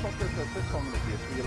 pas que ça fait comme le pied.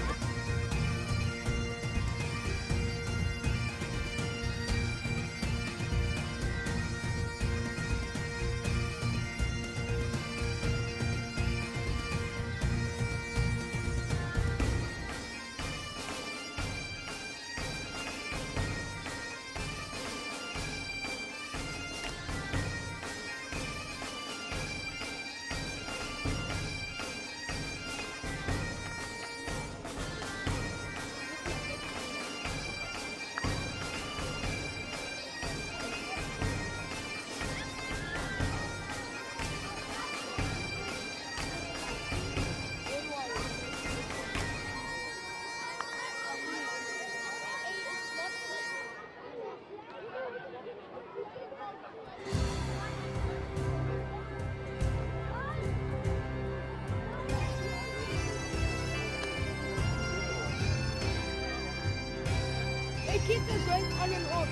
Keep the going on and off.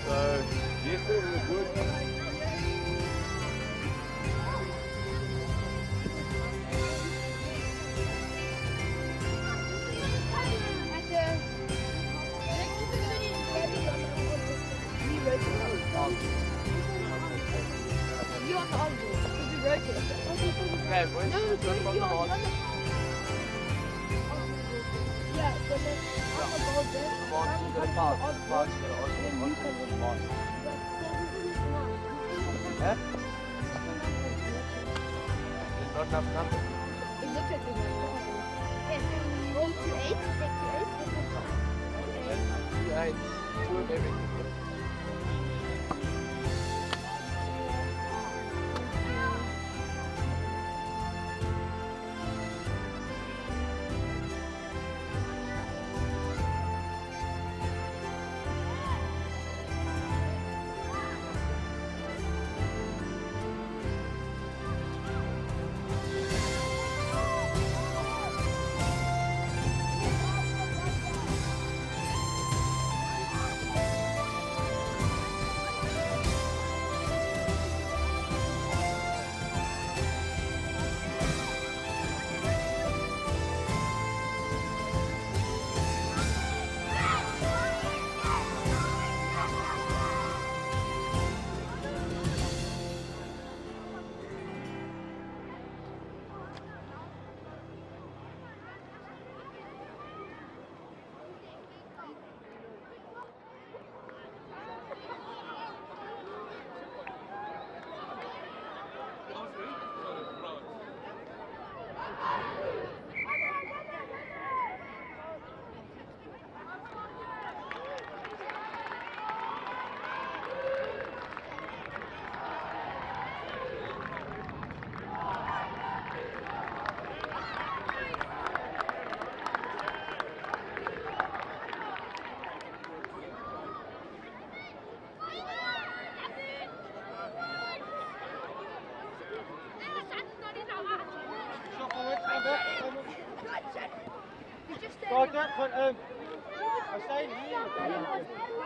So, yesterday was good. You on the other one. You rotate. Okay, where's No, the you one on the on? Yeah, so then I'm gonna go there. I'm gonna go to the other one. And then you can just watch. Yeah? There's not enough numbers. It looks like there's one. Yes, go to 8, take to 8. Yeah, it's two of everything.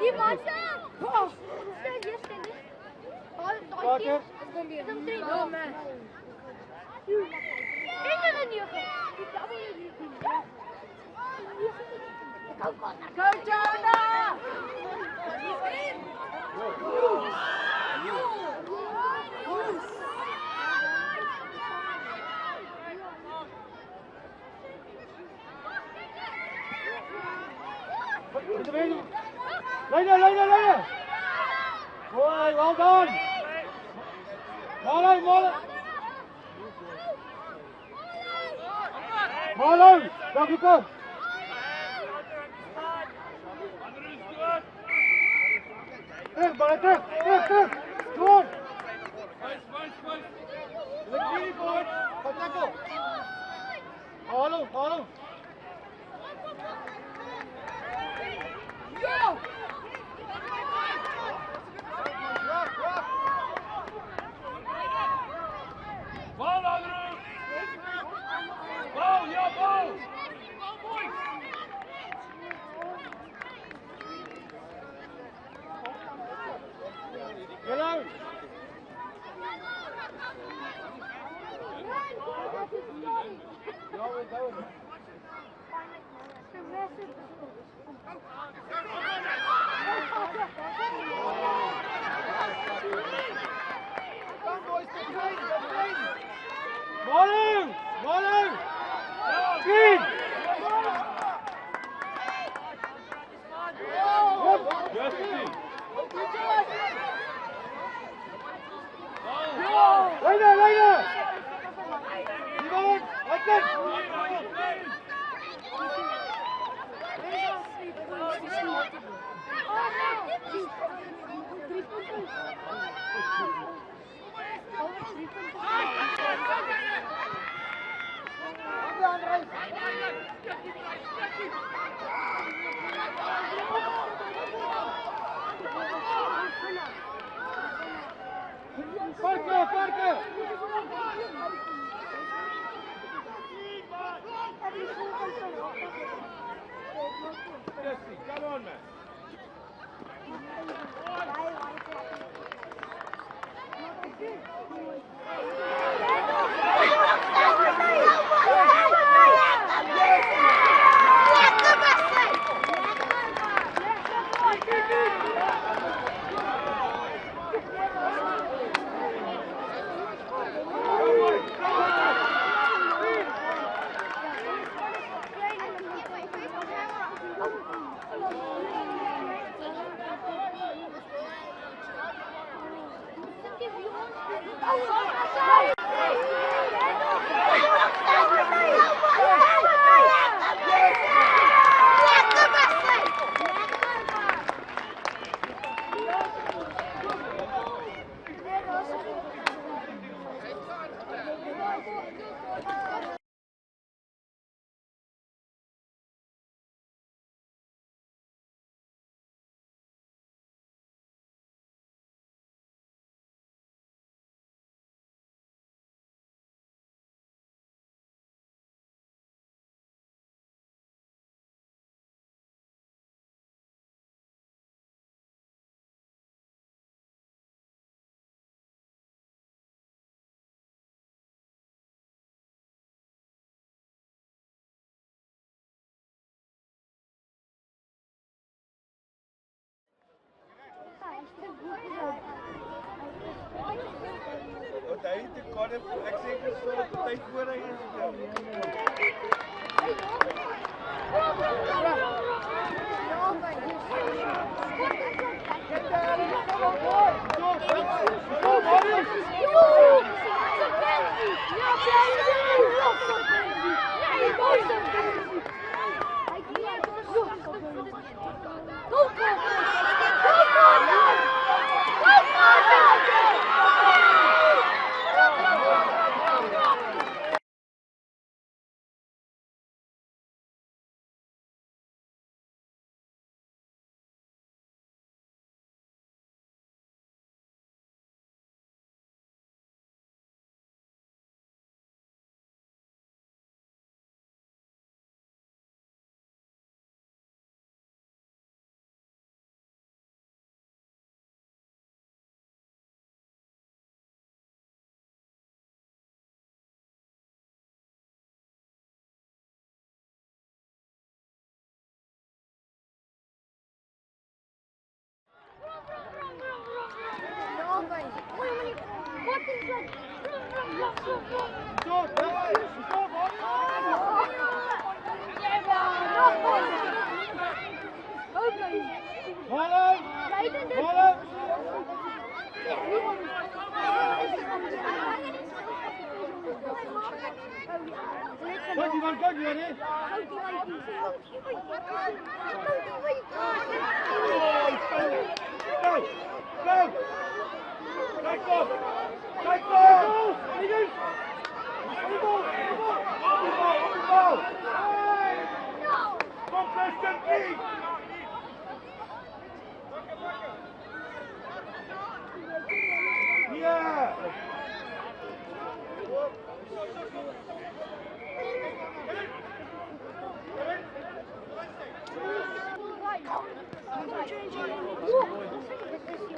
Die Wasser! Oh, hier stehen. Oh, hier. Het komt weer. Oh, man. Kinderen, jongen. Go, Jonah! Later. Boy, well done. Marlon, daar gekomen. Terug. Come on. Go tackle. Hallo. Go! Bal, Andrew! Bal, ja, bal! Yellow. Ja, we're going. Come boys, defend! Manu! Manu! Green! Later, later! Simon, Atlet! Parker, Parker! Come on, man. Wat hy te kan ek sê ek is so tyd voor hy is. What you want to do, ready? Go! Go! Take off! Take off! Contestant Yeah!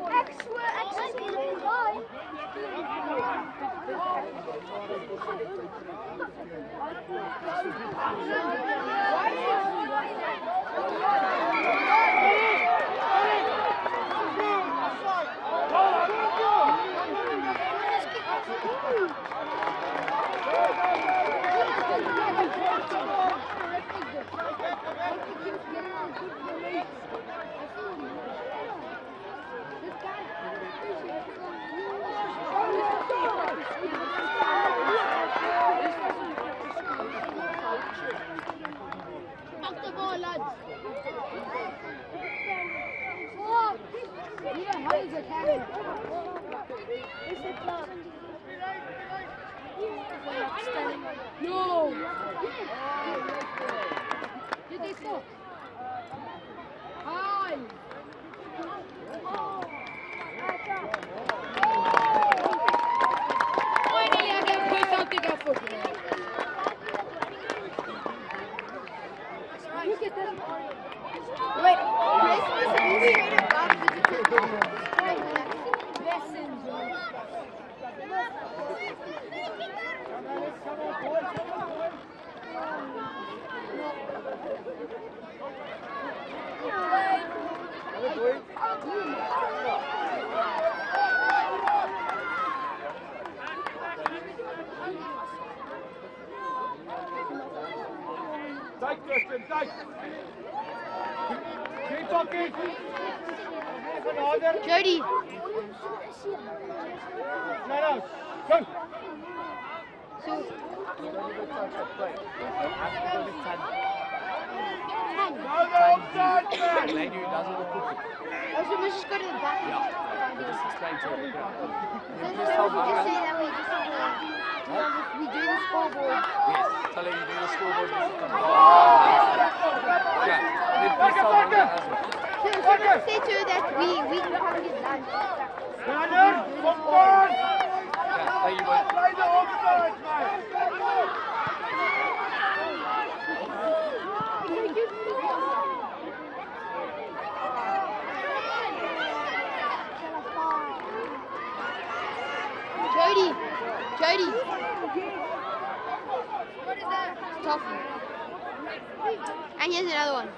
Extra, extra, Fuck the ball, lads. Yeah, how is it happening? No! Did they stop? Hi! Finally, I can play something of football. Look at this. Wait, Christmas illustrated Tight, Christian, tight. Keep talking. Jody. Let out. Go. Lady who does all the cooking. Also, let's just go to the back. Just explain to her. So just say that we just we do the scoreboard. Yes, tell her you do the scoreboard. Yeah, please tell her that as well. So just say to her that we can come get lunch. Runner, come on. Yeah, there you go. Play the offside, man. Jody. What is that? Toffee. And here's another one.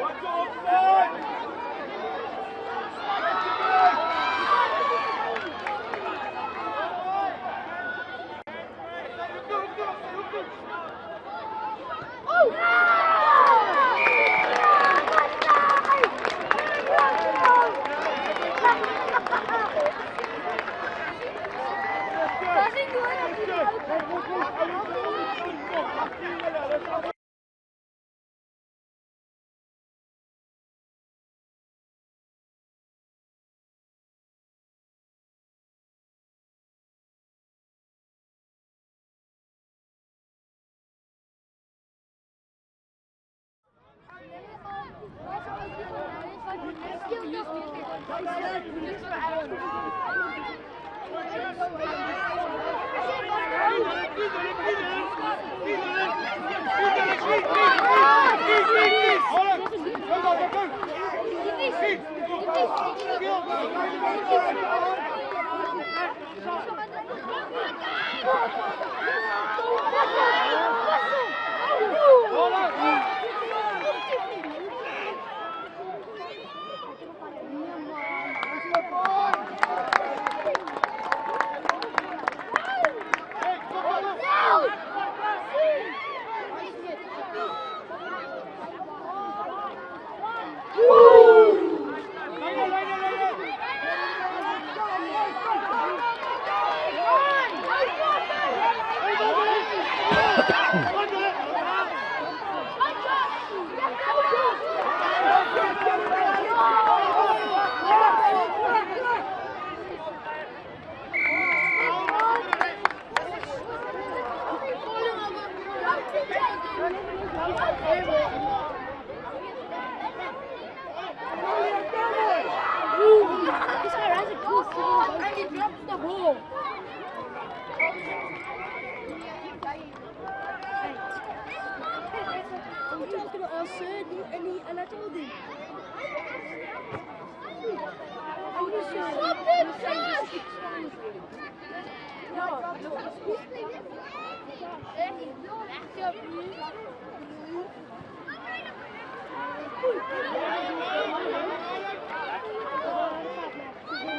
What's offside? drops the ball. And I told him.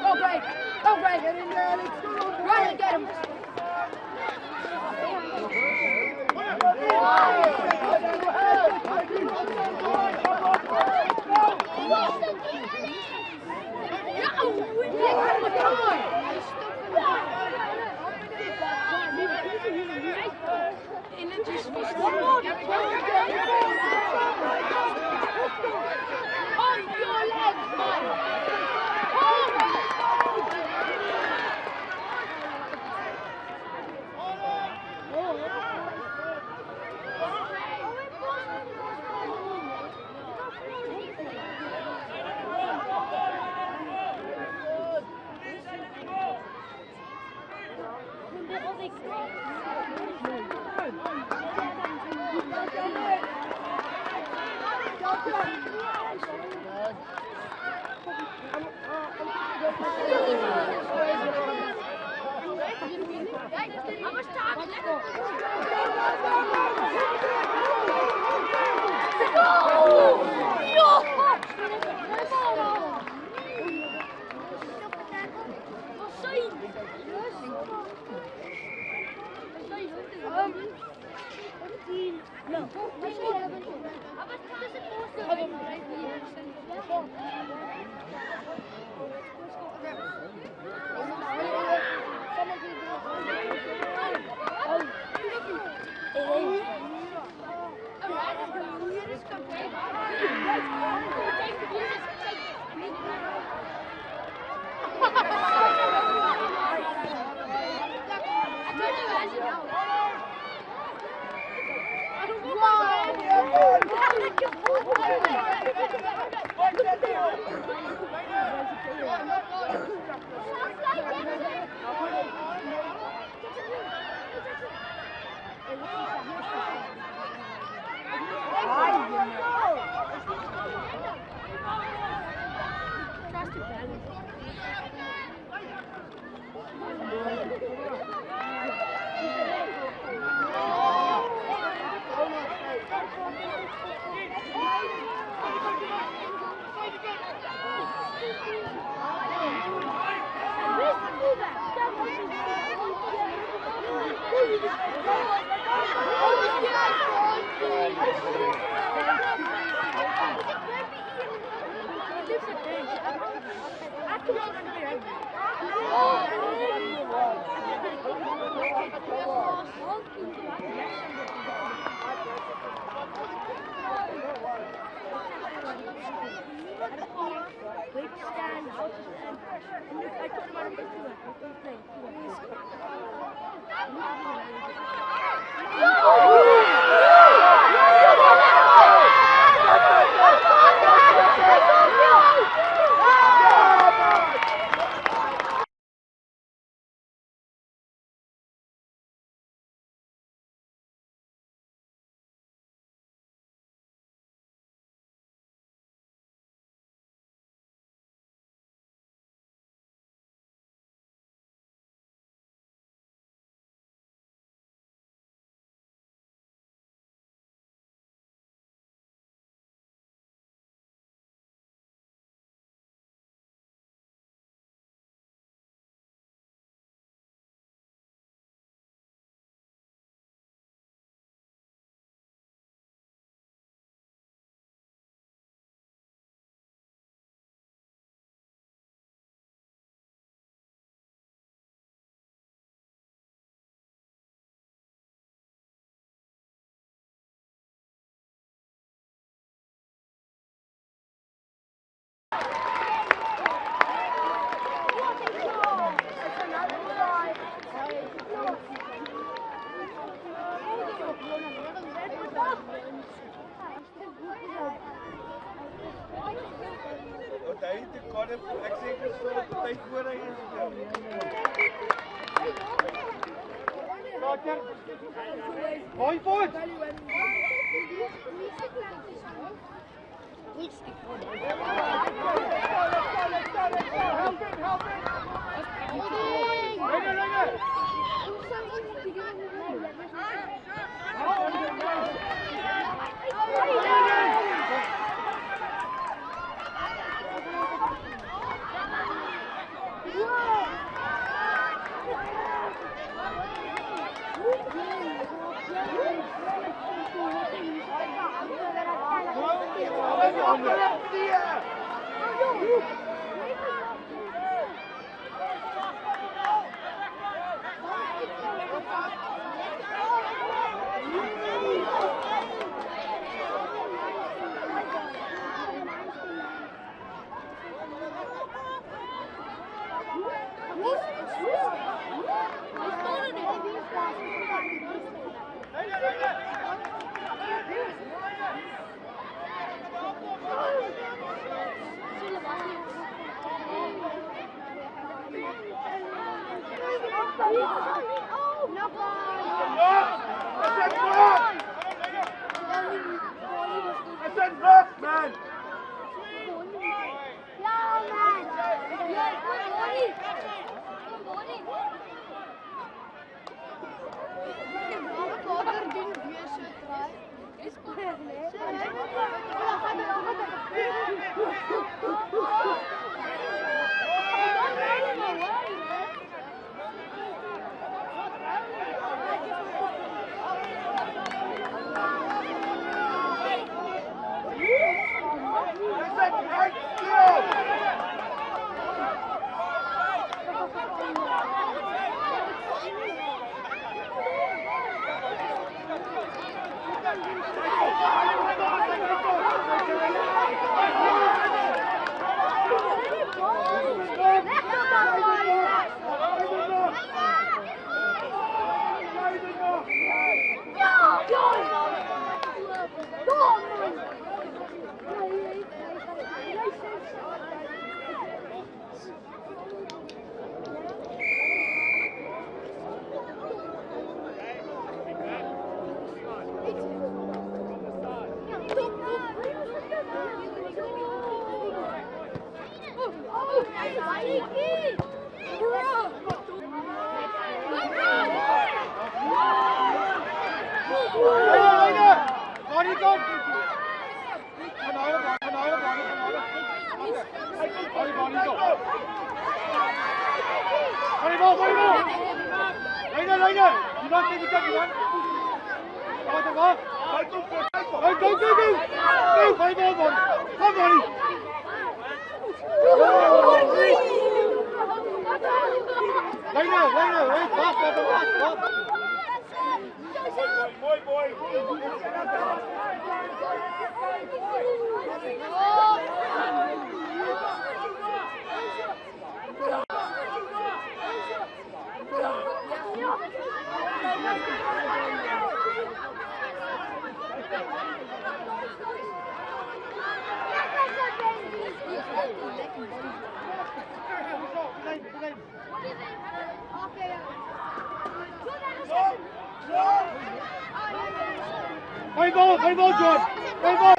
Go break! Go break! Get in there, Alex! Run and get him! Want hy het 'n kar ek sê ek sou tyd voor hy is. Going forward. Man. Play ball, John. Play ball.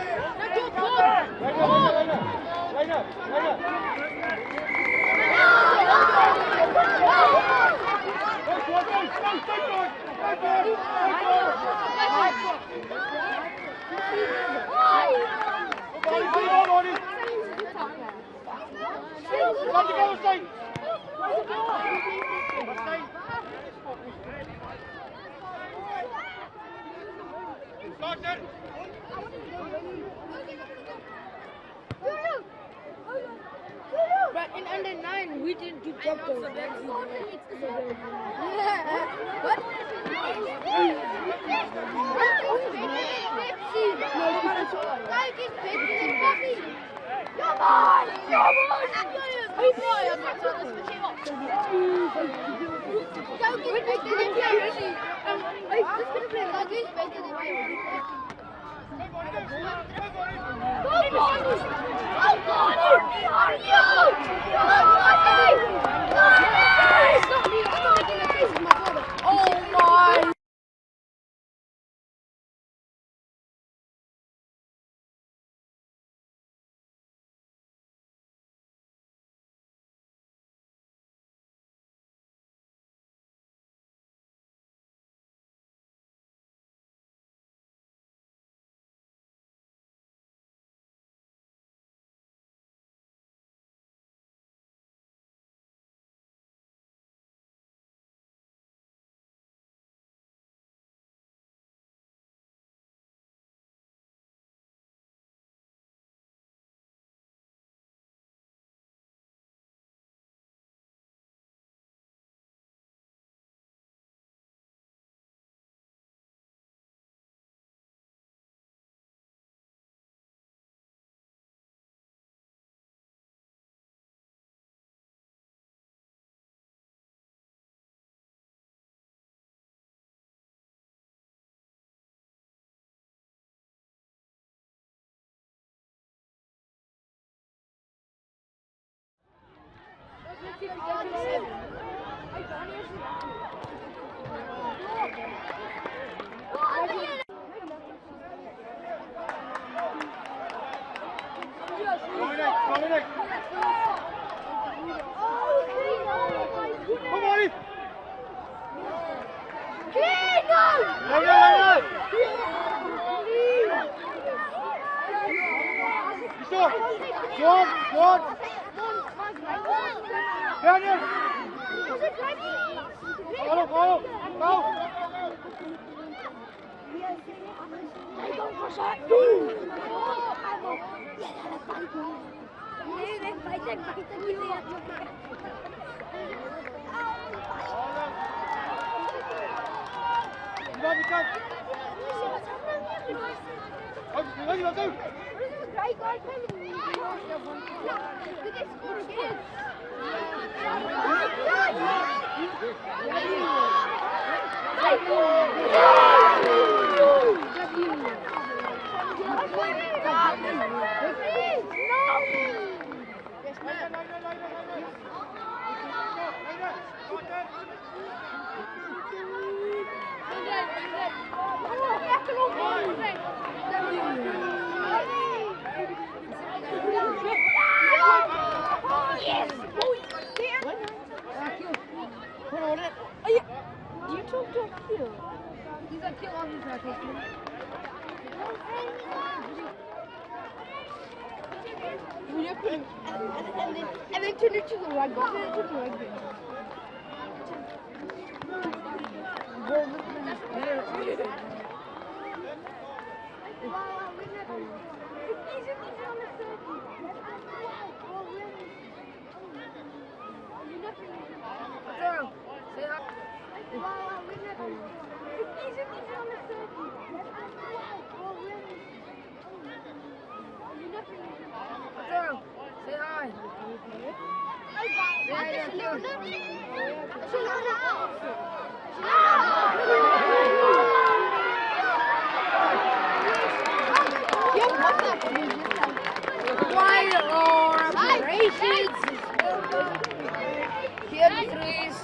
But in under 9, we didn't do jump those. What? Oh my! John, John. Daniel. Follow, follow. Go. You took to kill. He's a kill on his rotation. And then turn it to the rugby. Turn it to the rugby. Say hi. Why are operations? Here the trees.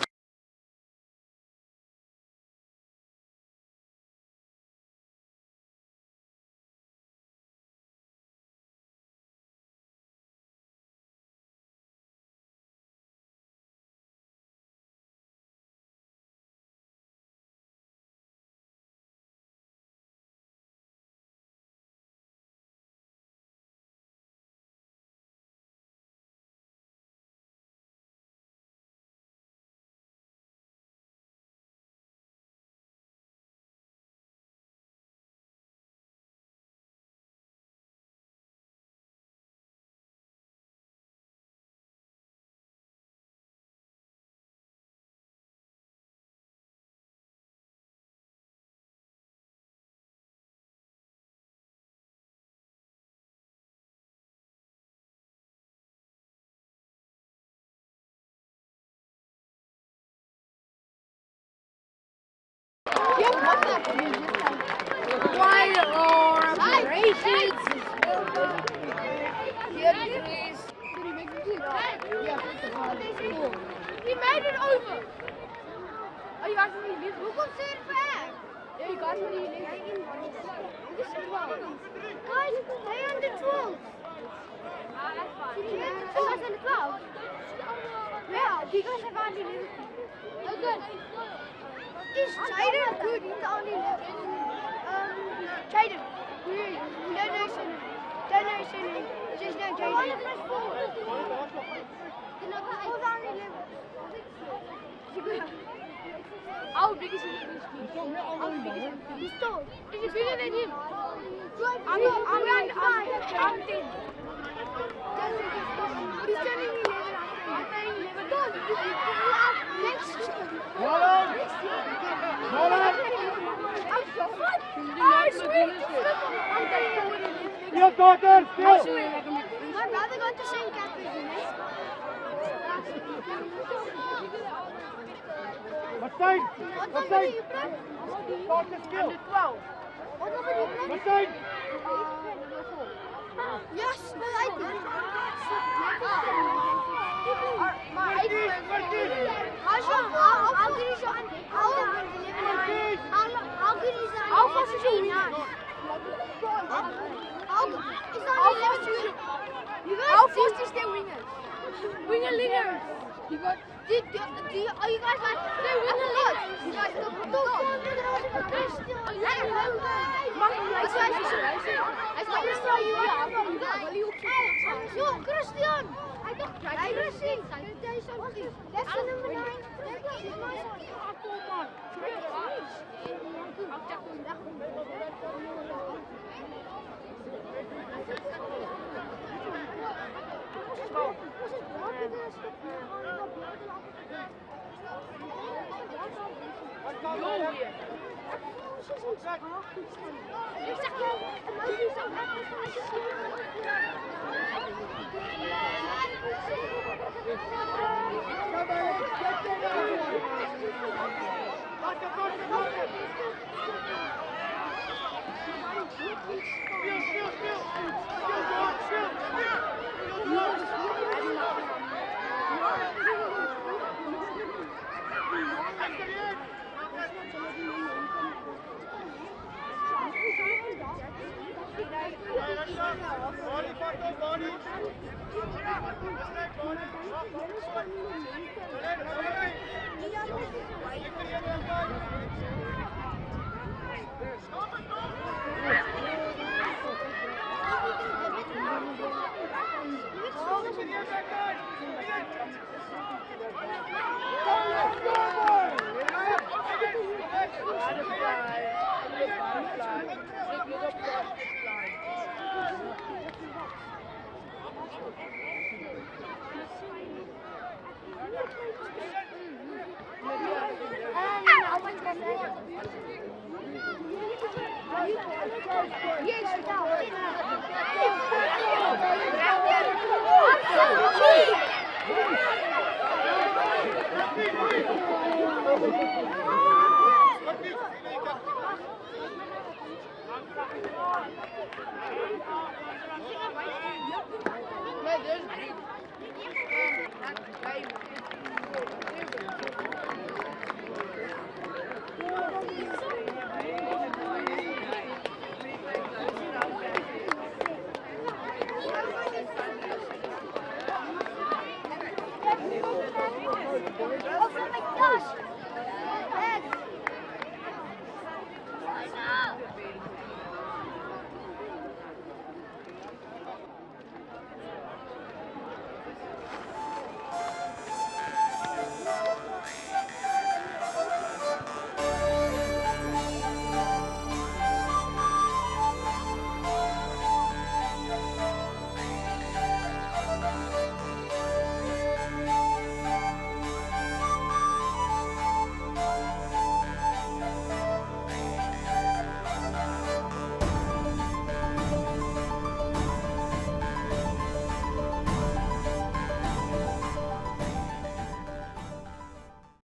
Why are operations? Here the trees. He made it over. Oh, you guys want to leave? Who can say it back? Yeah, you guys want to leave? This is 12. Guys, they are under 12. That's fine. You guys under 12? Yeah, do you guys have under 11? Oh, good. Is Jaden good? He's the only 11. Jaden, donation. Just no Jaden. How big is he? He's tall. Is he bigger than him? I'm 10. He's turning 11. I'm turning 11. Still, daughter, still. My brother got the same cap as you. Mustang, What Mustang. number do you play? Daughter, still. 12. What number do you play? Mustang. Yes, but I did. My 8 How good is your How good is that? How fast is your wingers? How fast is their wingers? Winger lingers. You got. Are you guys like they're winger lingers? You guys don't. Yo, Christian! Hij dacht, hij is ziek. Hij is zo ziek. Lesson nummer 9. Kom man. Yes,